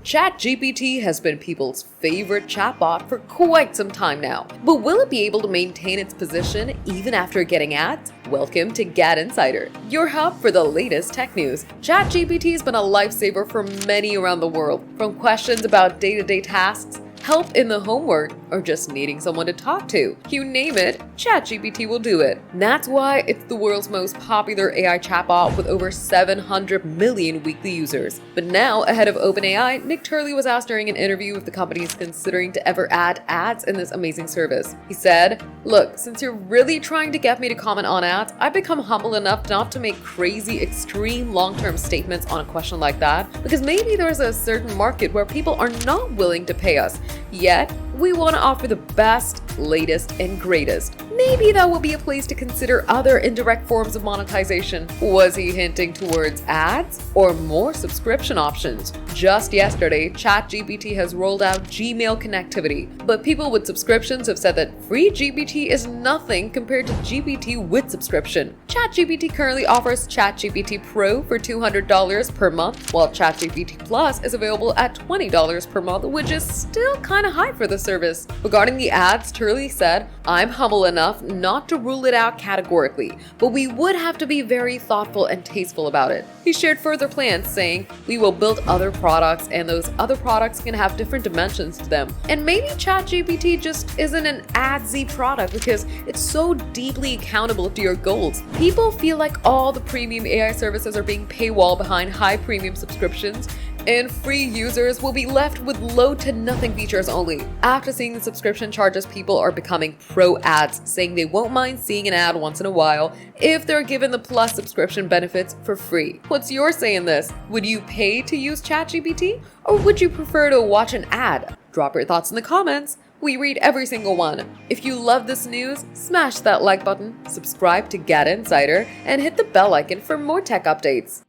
ChatGPT has been people's favorite chatbot for quite some time now, but will it be able to maintain its position even after getting ads? Welcome to GadInsider, your hub for the latest tech news. ChatGPT has been a lifesaver for many around the world, from questions about day-to-day tasks, help in the homework, or just needing someone to talk to. You name it, ChatGPT will do it. That's why it's the world's most popular AI chatbot with over 700 million weekly users. But now, ahead of OpenAI, Nick Turley was asked during an interview if the company is considering to ever add ads in this amazing service. He said, "Look, since you're really trying to get me to comment on ads, I've become humble enough not to make crazy, extreme long-term statements on a question like that, because maybe there's a certain market where people are not willing to pay us. Yet, we want to offer the best, latest, and greatest. Maybe that will be a place to consider other indirect forms of monetization." Was he hinting towards ads or more subscription options? Just yesterday, ChatGPT has rolled out Gmail connectivity, but people with subscriptions have said that free GPT is nothing compared to GPT with subscription. ChatGPT currently offers ChatGPT Pro for $200 per month, while ChatGPT Plus is available at $20 per month, which is still kind of high for the service. Regarding the ads, Turley said, "I'm humble enough not to rule it out categorically, but we would have to be very thoughtful and tasteful about it." He shared further plans, saying, "We will build other products, and those other products can have different dimensions to them. And maybe ChatGPT just isn't an adsy product because it's so deeply accountable to your goals." People feel like all the premium AI services are being paywall behind high premium subscriptions, and free users will be left with low to nothing features only. After seeing the subscription charges, people are becoming pro ads, saying they won't mind seeing an ad once in a while if they're given the Plus subscription benefits for free. What's your say in this? Would you pay to use ChatGPT, or would you prefer to watch an ad? Drop your thoughts in the comments. We read every single one. If you love this news, smash that like button, subscribe to GadInsider, and hit the bell icon for more tech updates.